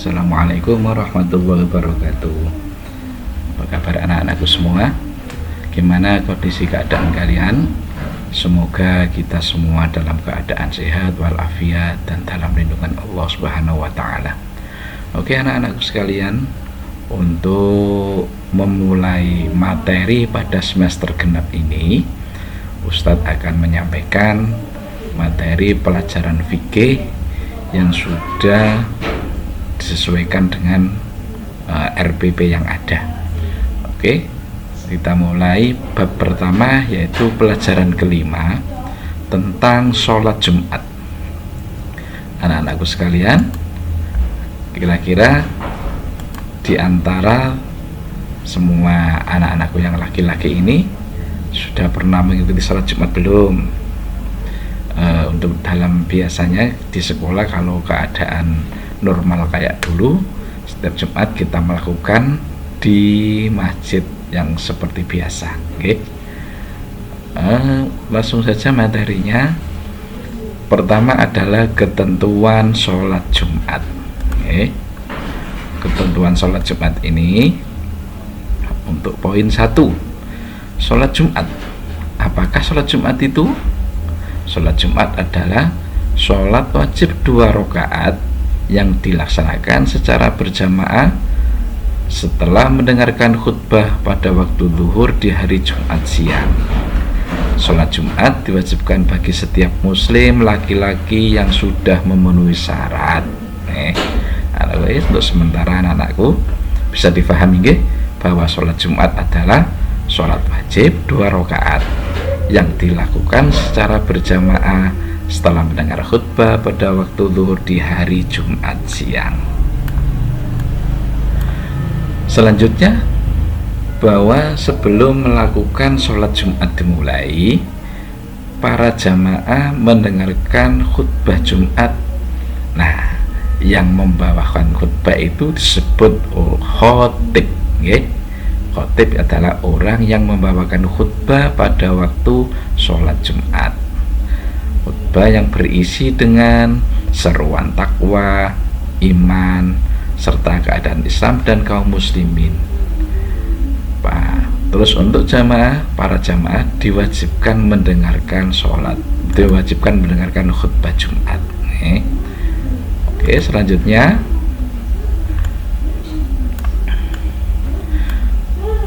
Assalamualaikum warahmatullahi wabarakatuh. Apa kabar anak-anakku semua? Gimana kondisi keadaan kalian? Semoga kita semua dalam keadaan sehat walafiat dan dalam lindungan Allah Subhanahu wa taala. Oke anak-anakku sekalian, untuk memulai materi pada semester genap ini, Ustadz akan menyampaikan materi pelajaran fikih yang sudah disesuaikan dengan RPP yang ada. Oke, kita mulai bab pertama, yaitu pelajaran kelima tentang sholat Jumat. Anak-anakku sekalian, kira-kira di antara semua anak-anakku yang laki-laki ini sudah pernah mengikuti sholat Jumat belum? Untuk dalam biasanya di sekolah kalau keadaan normal kayak dulu, setiap Jumat kita melakukan di masjid yang seperti biasa. Oke. Langsung saja materinya. Pertama adalah ketentuan sholat Jumat. Oke. Ketentuan sholat Jumat ini untuk poin 1, sholat Jumat. Apakah sholat Jumat itu? Sholat Jumat adalah sholat wajib 2 rakaat yang dilaksanakan secara berjamaah setelah mendengarkan khutbah pada waktu zuhur di hari Jumat siang. Sholat Jumat diwajibkan bagi setiap muslim laki-laki yang sudah memenuhi syarat. Untuk sementara anak-anakku bisa difahami nggih, bahwa sholat Jumat adalah sholat wajib 2 rakaat yang dilakukan secara berjamaah setelah mendengar khutbah pada waktu zuhur di hari Jumat siang. Selanjutnya, bahwa sebelum melakukan sholat Jumat dimulai, para jamaah mendengarkan khutbah Jumat. Nah, yang membawakan khutbah itu disebut khotib. Khotib adalah orang yang membawakan khutbah pada waktu sholat Jumat. Khutbah yang berisi dengan seruan takwa, iman, serta keadaan Islam dan kaum muslimin. Terus untuk para jamaah diwajibkan mendengarkan khutbah Jumat. Oke, selanjutnya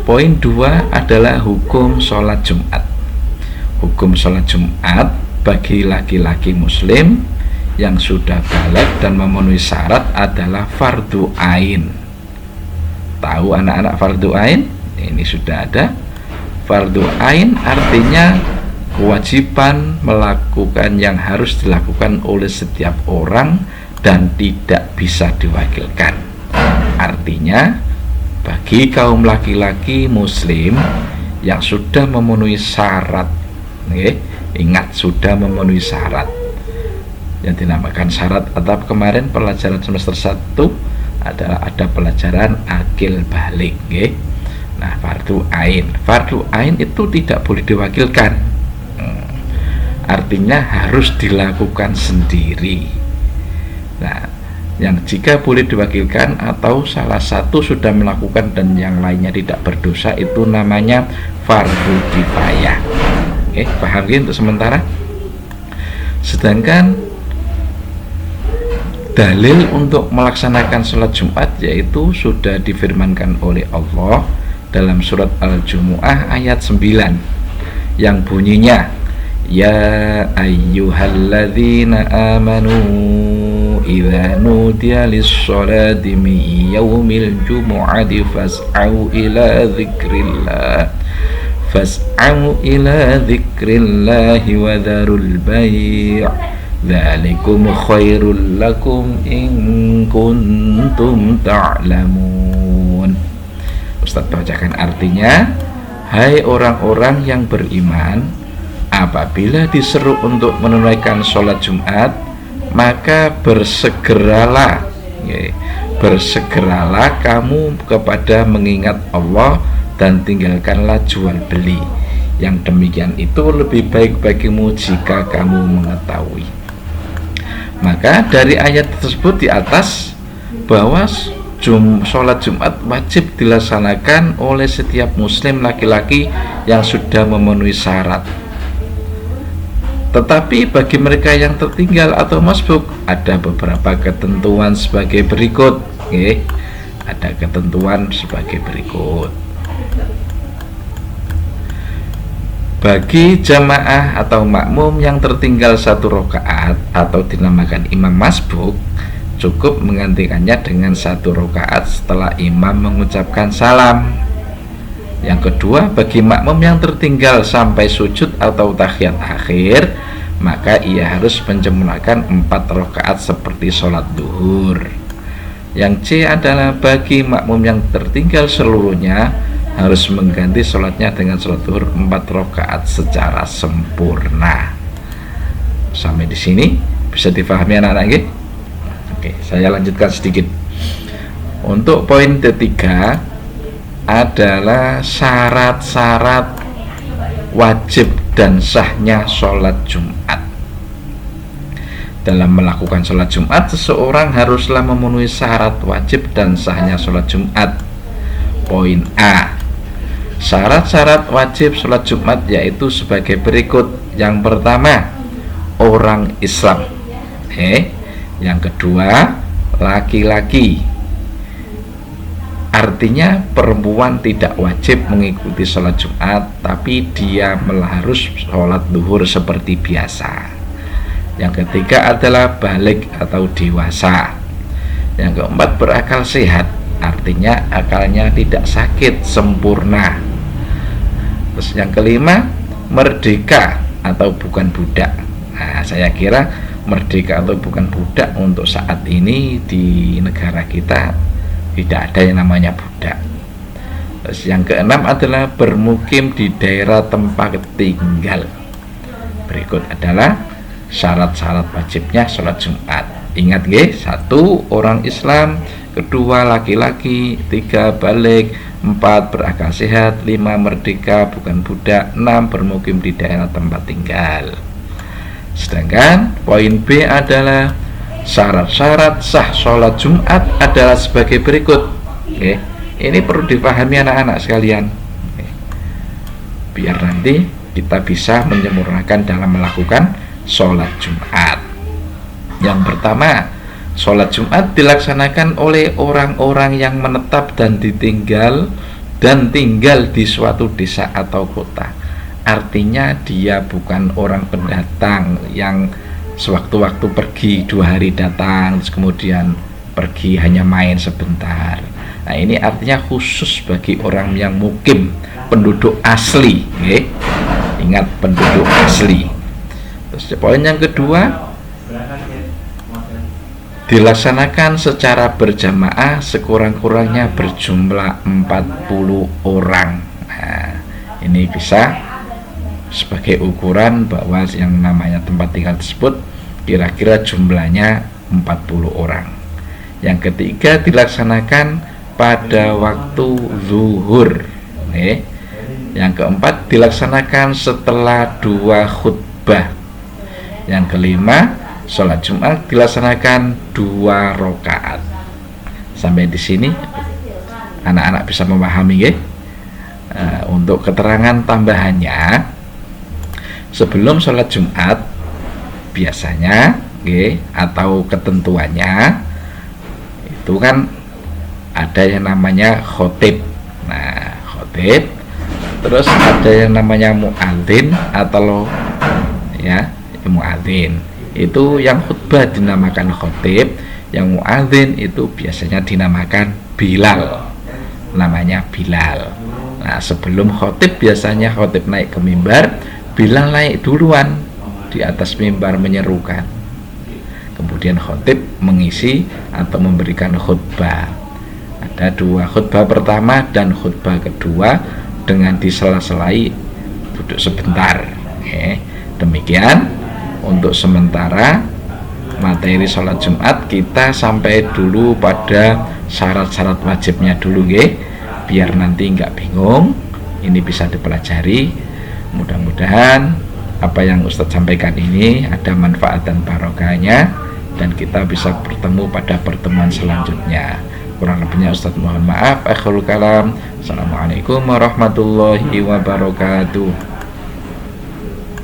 poin 2 adalah hukum sholat Jumat. Hukum sholat Jumat bagi laki-laki muslim yang sudah baligh dan memenuhi syarat adalah fardu ain. Tahu anak-anak fardu ain? Ini sudah ada. Fardu ain artinya kewajiban melakukan yang harus dilakukan oleh setiap orang dan tidak bisa diwakilkan. Artinya bagi kaum laki-laki muslim yang sudah memenuhi syarat, ingat sudah memenuhi syarat yang dinamakan syarat atau kemarin pelajaran semester 1 adalah ada pelajaran akil balik. Nah, fardu ain itu tidak boleh diwakilkan, artinya harus dilakukan sendiri. Nah, yang jika boleh diwakilkan atau salah satu sudah melakukan dan yang lainnya tidak berdosa, itu namanya fardu kifayah. Paham ya untuk sementara? Sedangkan dalil untuk melaksanakan sholat Jumat yaitu sudah difirmankan oleh Allah dalam surat Al-Jumu'ah ayat 9 yang bunyinya, ya ayyuhalladzina amanu idza nudiya lis-sholati min yaumil jumu'ati fas'au ila dzikrillahi wa dzarul bai' dzalikum khairul lakum in kuntum ta'lamun. Ustaz bacakan artinya, hai orang-orang yang beriman, apabila diseru untuk menunaikan sholat Jumat, maka bersegeralah kamu kepada mengingat Allah dan tinggalkanlah jual beli. Yang demikian itu lebih baik bagimu jika kamu mengetahui. Maka dari ayat tersebut di atas bahwa sholat Jumat wajib dilaksanakan oleh setiap muslim laki-laki yang sudah memenuhi syarat. Tetapi bagi mereka yang tertinggal atau masbuk, ada beberapa ketentuan sebagai berikut. Oke, ada ketentuan sebagai berikut. Bagi jamaah atau makmum yang tertinggal 1 rakaat atau dinamakan imam masbuk, cukup menggantikannya dengan 1 rakaat setelah imam mengucapkan salam. Yang kedua, bagi makmum yang tertinggal sampai sujud atau tahiyat akhir, maka ia harus menyempurnakan 4 rakaat seperti sholat duhur. Yang C adalah bagi makmum yang tertinggal seluruhnya, harus mengganti sholatnya dengan sholat duhur 4 rakaat secara sempurna. Sampai di sini bisa difahami anak-anak ya? Oke, saya lanjutkan sedikit. Untuk poin ketiga adalah syarat-syarat wajib dan sahnya sholat Jumat. Dalam melakukan sholat Jumat, seseorang haruslah memenuhi syarat wajib dan sahnya sholat Jumat. Poin A, syarat-syarat wajib sholat Jumat yaitu sebagai berikut. Yang pertama, orang Islam. Yang kedua, laki-laki. Artinya perempuan tidak wajib mengikuti sholat Jumat, tapi dia harus sholat duhur seperti biasa. Yang ketiga adalah balik atau dewasa. Yang keempat, berakal sehat. Artinya akalnya tidak sakit, sempurna. Terus yang kelima, merdeka atau bukan budak. Nah, saya kira merdeka atau bukan budak untuk saat ini di negara kita tidak ada yang namanya budak. Terus yang keenam adalah bermukim di daerah tempat tinggal. Berikut adalah syarat-syarat wajibnya sholat Jumat. Ingat ya, 1 orang Islam, 2 laki-laki, 3 balik, 4 berakal sehat, 5 merdeka bukan budak, 6 bermukim di daerah tempat tinggal. Sedangkan poin B adalah syarat-syarat sah sholat Jumat adalah sebagai berikut. Ini perlu dipahami anak-anak sekalian, biar nanti kita bisa menyempurnakan dalam melakukan sholat Jumat. Yang pertama, sholat Jumat dilaksanakan oleh orang-orang yang menetap dan tinggal di suatu desa atau kota. Artinya dia bukan orang pendatang yang sewaktu-waktu pergi 2 hari datang terus kemudian pergi hanya main sebentar. Nah, ini artinya khusus bagi orang yang mukim, penduduk asli. Ingat, penduduk asli. Terus poin yang kedua, dilaksanakan secara berjamaah sekurang-kurangnya berjumlah 40 orang. Nah, ini bisa sebagai ukuran bahwa yang namanya tempat tinggal tersebut kira-kira jumlahnya 40 orang. Yang ketiga, dilaksanakan pada waktu zuhur. Yang keempat, dilaksanakan setelah 2 khutbah. Yang kelima, sholat Jumat dilaksanakan 2 rakaat. Sampai di sini anak-anak bisa memahami ya? Untuk keterangan tambahannya, sebelum sholat Jumat biasanya atau ketentuannya itu kan ada yang namanya khotib. Nah, khotib, terus ada yang namanya muadzin atau muadzin. Itu yang khutbah dinamakan khotib, yang muadzin itu biasanya dinamakan Bilal. Namanya Bilal. Nah, sebelum khotib biasanya khotib naik ke mimbar, Bilal naik duluan di atas mimbar menyerukan. Kemudian khotib mengisi atau memberikan khutbah. Ada 2 khutbah pertama dan khutbah kedua dengan disela-selai duduk sebentar. Demikian untuk sementara materi sholat Jumat kita sampai dulu pada syarat-syarat wajibnya dulu biar nanti nggak bingung. Ini bisa dipelajari. Mudah-mudahan apa yang Ustadz sampaikan ini ada manfaat dan barokahnya. dan kita bisa bertemu pada pertemuan selanjutnya. Kurang lebihnya Ustadz mohon maaf. Akhirul kalam. Assalamualaikum warahmatullahi wabarakatuh.